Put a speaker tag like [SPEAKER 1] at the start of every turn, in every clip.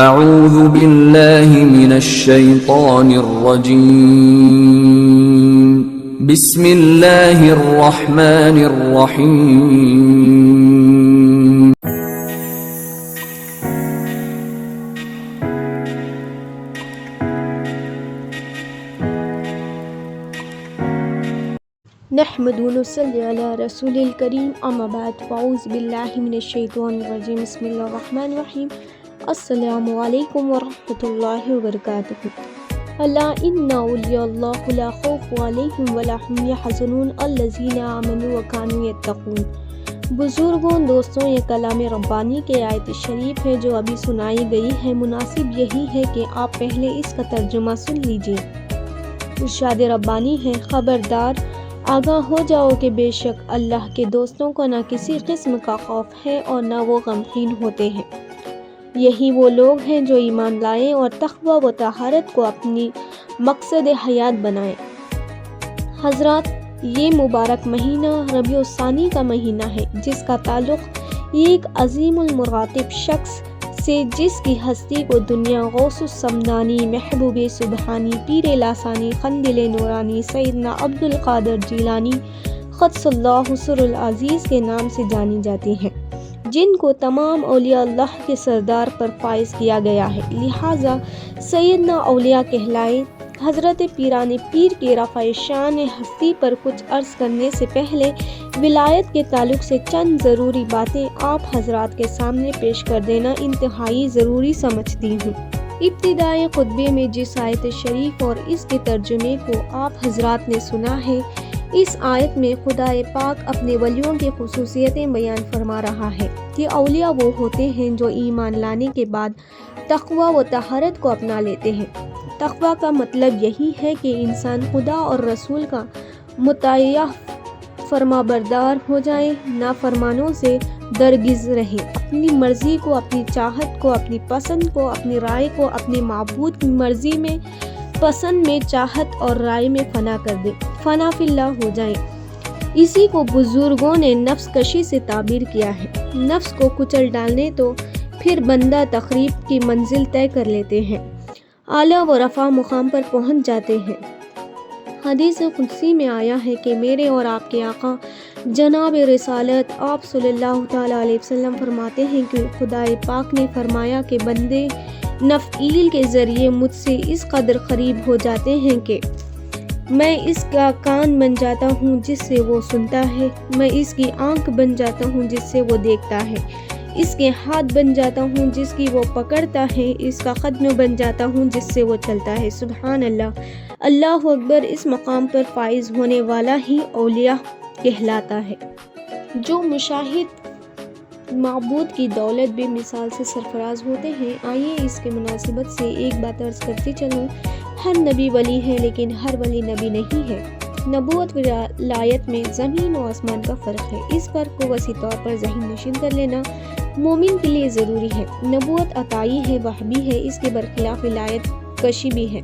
[SPEAKER 1] اعوذ باللہ من الشیطان الرجیم بسم اللہ الرحمن الرحیم
[SPEAKER 2] نحمد و نصلی علی رسول الکریم اما بعد فاعوذ باللہ من الشیطان الرجیم بسم اللہ الرحمن الرحیم السلام علیکم ورحمۃ اللہ وبرکاتہ۔ الا ان اولیاء اللہ لا خوف علیہم ولا هم یحزنون الذین آمنوا وکانوا یتقون۔ بزرگوں، دوستوں، یہ کلام ربانی کے آیت شریف ہے جو ابھی سنائی گئی ہے۔ مناسب یہی ہے کہ آپ پہلے اس کا ترجمہ سن لیجیے۔ ارشاد ربانی ہے، خبردار آگاہ ہو جاؤ کہ بے شک اللہ کے دوستوں کو نہ کسی قسم کا خوف ہے اور نہ وہ غمگین ہوتے ہیں۔ یہی وہ لوگ ہیں جو ایمان لائیں اور تقوی و طہارت کو اپنی مقصد حیات بنائیں۔ حضرات، یہ مبارک مہینہ ربیع الثانی کا مہینہ ہے، جس کا تعلق ایک عظیم المراتب شخص سے جس کی ہستی کو دنیا غوث السمدانی، محبوب سبحانی، پیر لاسانی، قندیل نورانی، سیدنا عبد القادر جیلانی قدس اللہ سر العزیز کے نام سے جانی جاتی ہیں، جن کو تمام اولیاء اللہ کے سردار پر فائز کیا گیا ہے، لہٰذا سیدنا اولیاء کہلائے۔ حضرت پیران پیر کے رفع شان ہستی پر کچھ عرض کرنے سے پہلے ولایت کے تعلق سے چند ضروری باتیں آپ حضرات کے سامنے پیش کر دینا انتہائی ضروری سمجھتی ہوں۔ ابتدائی خطبے میں جس آیت شریف اور اس کے ترجمے کو آپ حضرات نے سنا ہے، اس آیت میں خدا پاک اپنے ولیوں کی خصوصیتیں بیان فرما رہا ہے کہ اولیاء وہ ہوتے ہیں جو ایمان لانے کے بعد تقوی و طہارت کو اپنا لیتے ہیں۔ تقوی کا مطلب یہی ہے کہ انسان خدا اور رسول کا مطیع فرما بردار ہو جائے، نافرمانوں سے درگز رہے، اپنی مرضی کو، اپنی چاہت کو، اپنی پسند کو، اپنی رائے کو اپنے معبود کی مرضی میں، پسند میں، چاہت اور رائے میں فنا کر دے، فنا فی اللہ ہو جائیں۔ اسی کو بزرگوں نے نفس کشی سے تعبیر کیا ہے۔ نفس کو کچل ڈالنے تو پھر بندہ تقریب کی منزل طے کر لیتے ہیں، اعلیٰ و رفع مقام پر پہنچ جاتے ہیں۔ حدیث قدسی میں آیا ہے کہ میرے اور آپ کے آقا جناب رسالت آپ صلی اللہ تعالیٰ علیہ وسلم فرماتے ہیں کہ خدا پاک نے فرمایا کہ بندے نفعیل کے ذریعے مجھ سے اس قدر قریب ہو جاتے ہیں کہ میں اس کا کان بن جاتا ہوں جس سے وہ سنتا ہے، میں اس کی آنکھ بن جاتا ہوں جس سے وہ دیکھتا ہے، اس کے ہاتھ بن جاتا ہوں جس کی وہ پکڑتا ہے، اس کا قدم بن جاتا ہوں جس سے وہ چلتا ہے۔ سبحان اللہ، اللہ اکبر۔ اس مقام پر فائز ہونے والا ہی اولیاء کہلاتا ہے۔ جو مشاہد معبود کی دولت بے مثال سے سرفراز ہوتے ہیں، آئیے اس کے مناسبت سے ایک بات عرض کرتی چلوں۔ ہر نبی ولی ہے لیکن ہر ولی نبی نہیں ہے۔ نبوت و ولایت میں زمین و آسمان کا فرق ہے۔ اس فرق کو وسیع طور پر ذہن نشین کر لینا مومن کے لیے ضروری ہے۔ نبوت عطائی ہے، وحبی ہے، اس کے برخلاف ولایت کشی بھی ہے۔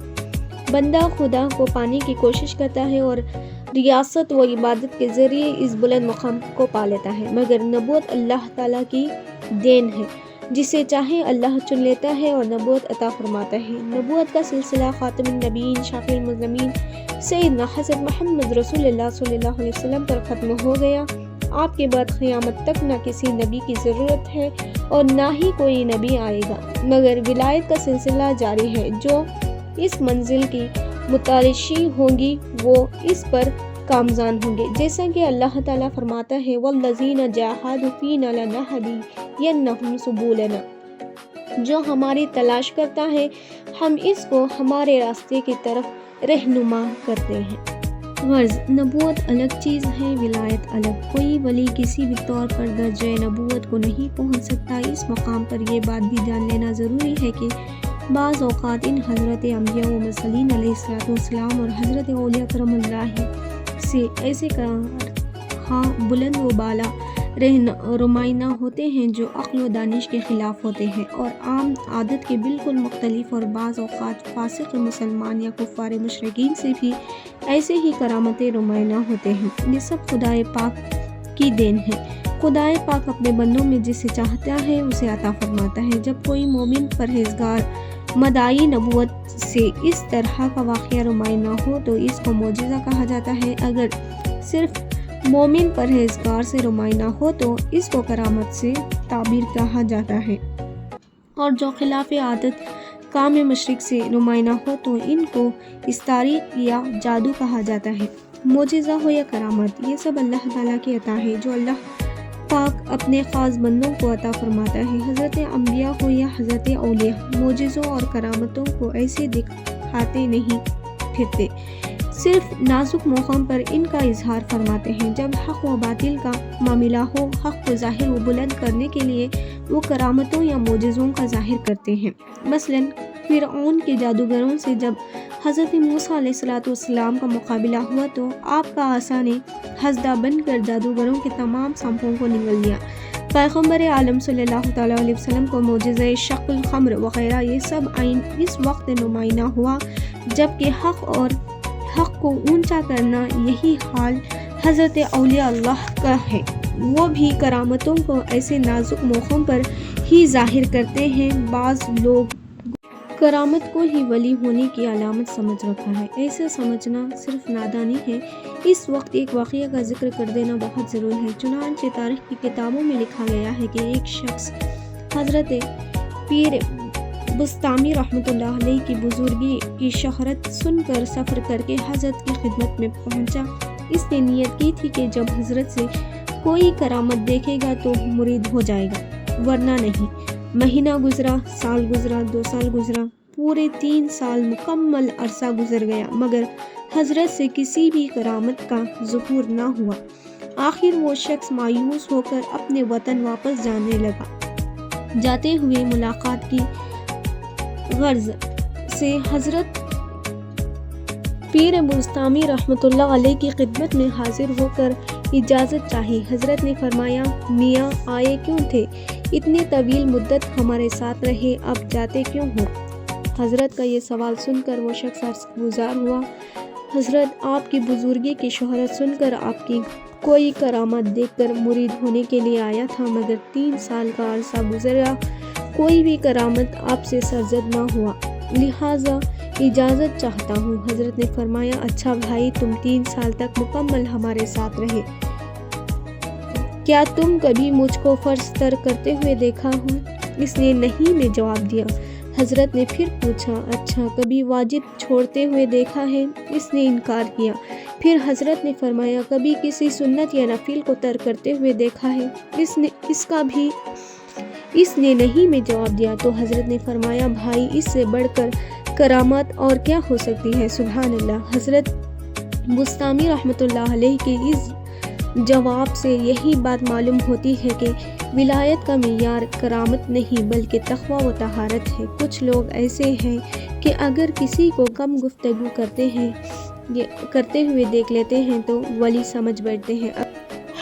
[SPEAKER 2] بندہ خدا کو پانے کی کوشش کرتا ہے اور ریاست و عبادت کے ذریعے اس بلند مقام کو پا لیتا ہے، مگر نبوت اللہ تعالیٰ کی دین ہے، جسے چاہے اللہ چن لیتا ہے اور نبوت عطا فرماتا ہے۔ نبوت کا سلسلہ خاتم النبیین، شافع المذنبین سیدنا حضرت محمد رسول اللہ صلی اللہ علیہ وسلم پر ختم ہو گیا۔ آپ کے بعد قیامت تک نہ کسی نبی کی ضرورت ہے اور نہ ہی کوئی نبی آئے گا، مگر ولایت کا سلسلہ جاری ہے۔ جو اس منزل کی متلاشی ہوں گی وہ اس پر کامزان ہوں گے، جیسا کہ اللہ تعالیٰ فرماتا ہے وَالَّذِينَ جَاهَدُوا فِينَا لَنَهْدِيَنَّهُمْ سُبُلَنَا۔ جو ہماری تلاش کرتا ہے ہم اس کو ہمارے راستے کی طرف رہنما کرتے ہیں۔ غرض، نبوت الگ چیز ہے، ولایت الگ۔ کوئی ولی کسی بھی طور پر درجہ نبوت کو نہیں پہنچ سکتا۔ اس مقام پر یہ بات بھی جان لینا ضروری ہے کہ بعض اوقات ان حضرت انبیاء و مرسلین علیہ السلام اور حضرت اولیاء کرم اللہ سے ایسے کارخواہ بلند و بالا رہنمائی ہوتے ہیں جو عقل و دانش کے خلاف ہوتے ہیں اور عام عادت کے بالکل مختلف، اور بعض اوقات فاسق مسلمان یا کفار مشرکین سے بھی ایسے ہی کرامتیں نمایاں ہوتے ہیں۔ یہ سب خدا پاک کی دین ہے۔ خدائے پاک اپنے بندوں میں جسے چاہتا ہے اسے عطا فرماتا ہے۔ جب کوئی مومن پرہیزگار مدعی نبوت سے اس طرح کا واقعہ نمایاں ہو تو اس کو معجزہ کہا جاتا ہے۔ اگر صرف مومن پرہیزگار سے نمایاں ہو تو اس کو کرامت سے تعبیر کہا جاتا ہے، اور جو خلاف عادت کام مشرک سے نمایاں ہو تو ان کو استاریق یا جادو کہا جاتا ہے۔ معجزہ ہو یا کرامت، یہ سب اللہ تعالیٰ کی عطا ہے جو اللہ پاک اپنے خاص بندوں کو عطا فرماتا ہے۔ حضرت انبیاء ہو یا حضرت اولیاء، معجزوں اور کرامتوں کو ایسے دکھاتے نہیں پھرتے، صرف نازک موقعوں پر ان کا اظہار فرماتے ہیں۔ جب حق و باطل کا معاملہ ہو، حق کو ظاہر و بلند کرنے کے لیے وہ کرامتوں یا معجزوں کا ظاہر کرتے ہیں۔ مثلاً فرعون کے جادوگروں سے جب حضرت موسیٰ علیہ السلام کا مقابلہ ہوا تو آپ کا عصا نے حسدہ بن کر جادوگروں کے تمام سانپوں کو نگل دیا۔ پیغمبر عالم صلی اللہ تعالیٰ علیہ وسلم کو معجزہ شق القمر وغیرہ یہ سب عین اس وقت نمایاں ہوا جبکہ حق کو اونچا کرنا، یہی حال حضرت اولیاء اللہ کا ہے۔ وہ بھی کرامتوں کو ایسے نازک موقعوں پر ہی ظاہر کرتے ہیں۔ بعض لوگ کرامت کو ہی ولی ہونے کی علامت سمجھ رکھا ہے، ایسا سمجھنا صرف نادانی ہے۔ اس وقت ایک واقعہ کا ذکر کر دینا بہت ضروری ہے۔ چنانچہ تاریخ کی کتابوں میں لکھا گیا ہے کہ ایک شخص حضرت پیر بسطامی رحمۃ اللہ علیہ کی بزرگی کی شہرت سن کر سفر کر کے حضرت کی خدمت میں پہنچا۔ اس نے نیت کی تھی کہ جب حضرت سے کوئی کرامت دیکھے گا تو مرید ہو جائے گا، ورنہ نہیں۔ مہینہ گزرا، سال گزرا، 2 سال گزرا، پورے 3 سال مکمل عرصہ گزر گیا، مگر حضرت سے کسی بھی کرامت کا ظہور نہ ہوا۔ آخر وہ شخص مایوس ہو کر اپنے وطن واپس جانے لگا۔ جاتے ہوئے ملاقات کی غرض سے حضرت پیر بسطامی رحمۃ اللہ علیہ کی خدمت میں حاضر ہو کر اجازت چاہی۔ حضرت نے فرمایا، میاں آئے کیوں تھے؟ اتنی طویل مدت ہمارے ساتھ رہے، اب جاتے کیوں ہو؟ حضرت کا یہ سوال سن کر وہ شخص عرض گزار ہوا، حضرت آپ کی بزرگی کی شہرت سن کر آپ کی کوئی کرامت دیکھ کر مرید ہونے کے لیے آیا تھا، مگر 3 سال کا عرصہ گزرا، کوئی بھی کرامت آپ سے سرزد نہ ہوا، لہٰذا اجازت چاہتا ہوں۔ حضرت نے فرمایا، اچھا بھائی، تم 3 سال تک مکمل ہمارے ساتھ رہے، کیا تم کبھی مجھ کو فرض ترک کرتے ہوئے دیکھا ہو؟ اس نے نہیں میں جواب دیا۔ حضرت نے پھر پوچھا، اچھا کبھی واجب چھوڑتے ہوئے دیکھا ہے؟ اس نے انکار کیا۔ پھر حضرت نے فرمایا، کبھی کسی سنت یا نفل کو ترک کرتے ہوئے دیکھا ہے؟ اس نے نہیں میں جواب دیا۔ تو حضرت نے فرمایا، بھائی، اس سے بڑھ کر کرامت اور کیا ہو سکتی ہے؟ سبحان اللہ۔ حضرت بسطامی رحمۃ اللہ علیہ کے اس جواب سے یہی بات معلوم ہوتی ہے کہ ولایت کا معیار کرامت نہیں بلکہ تقویٰ و طہارت ہے۔ کچھ لوگ ایسے ہیں کہ اگر کسی کو کم گفتگو کرتے ہوئے دیکھ لیتے ہیں تو ولی سمجھ بیٹھتے ہیں۔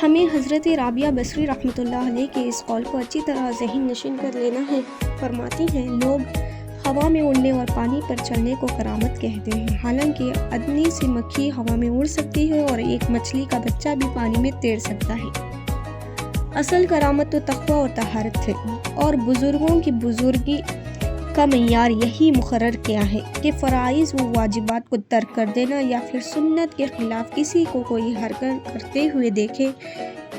[SPEAKER 2] ہمیں حضرت رابعہ بصری رحمۃ اللہ علیہ کے اس قول کو اچھی طرح ذہن نشین کر لینا ہے۔ فرماتی ہیں، لوگ ہوا میں اڑنے اور پانی پر چلنے کو کرامت کہتے ہیں، حالانکہ ادنی سی مکھی ہوا میں اڑ سکتی ہے اور ایک مچھلی کا بچہ بھی پانی میں تیر سکتا ہے۔ اصل کرامت تو تقویٰ اور طہارت ہے، اور بزرگوں کی بزرگی کا معیار یہی مقرر کیا ہے کہ فرائض و واجبات کو ترک کر دینا یا پھر سنت کے خلاف کسی کو کوئی حرکت کرتے ہوئے دیکھے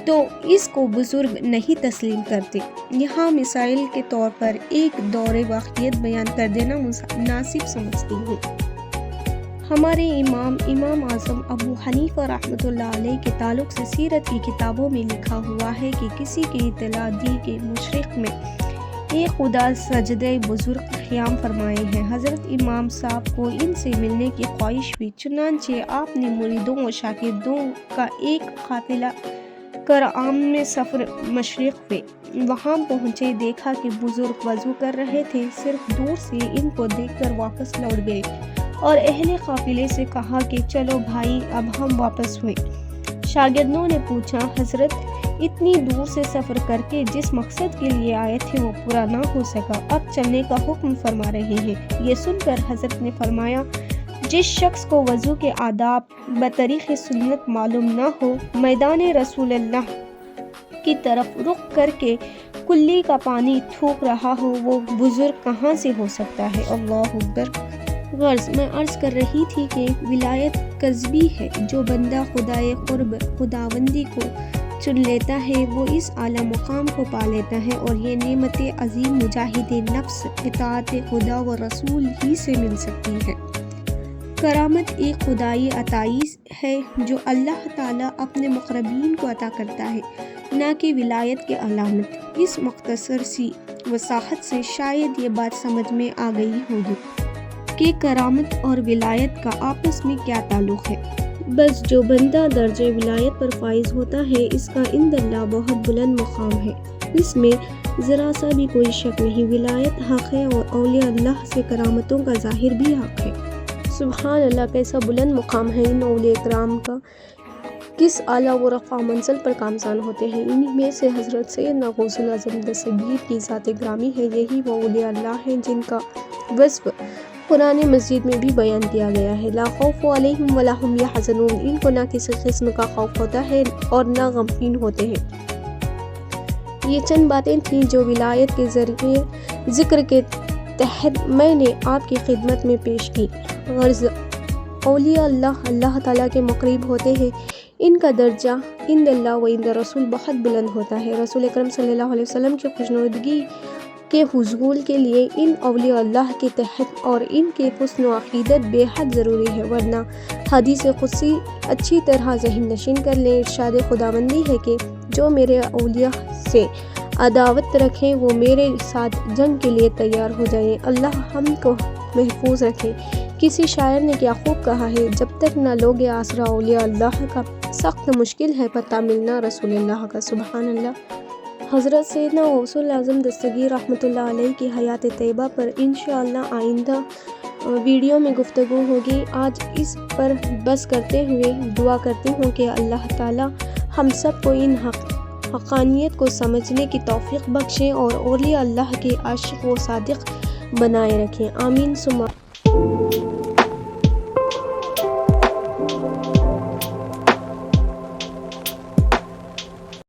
[SPEAKER 2] تو اس کو بزرگ نہیں تسلیم کرتے۔ یہاں مثال کے طور پر ایک دور واقعیت بیان کر دینا مناسب سمجھتی ہوں۔ ہمارے امام اعظم ابو حنیفہ رحمۃ اللہ علیہ کے تعلق سے سیرت کی کتابوں میں لکھا ہوا ہے کہ کسی کی اطلاع دی کہ مشرق میں ایک خدا سجدہ بزرگ قیام فرمائے ہیں۔ حضرت امام صاحب کو ان سے ملنے کی خواہش ہوئی، چنانچہ آپ نے مریدوں و شاگردوں کا ایک قافلہ کر عام میں سفر مشرق ہوئے۔ وہاں پہنچے، دیکھا کہ بزرگ وضو کر رہے تھے، صرف دور سے ان کو دیکھ کر واپس لوٹ گئے اور اہل قافلے سے کہا کہ چلو بھائی، اب ہم واپس ہوئے۔ شاگردوں نے پوچھا، حضرت اتنی دور سے سفر کر کے جس مقصد کے لیے آئے تھے وہ پورا نہ ہو سکا، اب چلنے کا حکم فرما رہے ہیں۔ یہ سن کر حضرت نے فرمایا، جس شخص کو وضو کے آداب بطریق سنت معلوم نہ ہو، میدان رسول اللہ کی طرف رخ کر کے کلی کا پانی تھوک رہا ہو، وہ بزرگ کہاں سے ہو سکتا ہے؟ اللہ اکبر۔ غرض میں عرض کر رہی تھی کہ ولایت کسبی ہے، جو بندہ خدائے قرب خداوندی کو چن لیتا ہے وہ اس اعلیٰ مقام کو پا لیتا ہے، اور یہ نعمت عظیم مجاہد نفس اطاعت خدا و رسول ہی سے مل سکتی ہے۔ کرامت ایک خدائی عطائی ہے جو اللہ تعالیٰ اپنے مقربین کو عطا کرتا ہے، نہ کہ ولایت کی علامت۔ اس مختصر سی وضاحت سے شاید یہ بات سمجھ میں آ گئی ہوگی کہ کرامت اور ولایت کا آپس میں کیا تعلق ہے۔ بس جو بندہ درجہ ولایت پر فائز ہوتا ہے اس کا عند اللہ بہت بلند مقام ہے، اس میں ذرا سا بھی کوئی شک نہیں۔ ولایت حق ہے اور اولیاء اللہ سے کرامتوں کا ظاہر بھی حق ہے۔ سبحان اللہ، کیسا بلند مقام ہے ان اولیاء کرام کا، کس اعلیٰ و رفیع منزل پر کامزان ہوتے ہیں۔ انہی میں سے حضرت سیدنا غوث الاعظم دستگیر کی ذات گرامی ہے۔ یہی وہ اولیاء اللہ ہیں جن کا وصف قرآن مجید میں بھی بیان کیا گیا ہے۔ لا خوف علیہم ولا ہم یحزنون، ان کو نہ کسی قسم کا خوف ہوتا ہے اور نہ غمگین ہوتے ہیں۔ یہ چند باتیں تھیں جو ولایت کے ذریعے ذکر کے تحت میں نے آپ کی خدمت میں پیش کی۔ غرض اولیاء اللہ اللہ تعالیٰ کے مقرب ہوتے ہیں، ان کا درجہ عند اللہ و عند رسول بہت بلند ہوتا ہے۔ رسول اکرم صلی اللہ علیہ وسلم کی خوشنودگی کے حصول کے لیے ان اولیاء اللہ کے تحت اور ان کے حسن و عقیدت بے حد ضروری ہے، ورنہ حدیث قدسی اچھی طرح ذہن نشین کر لیں۔ ارشاد خداوندی ہے کہ جو میرے اولیاء سے عداوت رکھیں وہ میرے ساتھ جنگ کے لیے تیار ہو جائیں۔ اللہ ہم کو محفوظ رکھے۔ کسی شاعر نے کیا خوب کہا ہے، جب تک نہ لوگ آسرا اولیاء اللہ کا، سخت مشکل ہے پتہ ملنا رسول اللہ کا۔ سبحان اللہ۔ حضرت سیدنا غوث الاعظم دستگیر رحمۃ اللہ علیہ کی حیات طیبہ پر انشاءاللہ آئندہ ویڈیو میں گفتگو ہوگی۔ آج اس پر بس کرتے ہوئے دعا کرتی ہوں کہ اللہ تعالی ہم سب کو ان حقانیت کو سمجھنے کی توفیق بخشیں اور اولیاء اللہ کے عاشق و صادق بنائے رکھیں۔ آمین ثم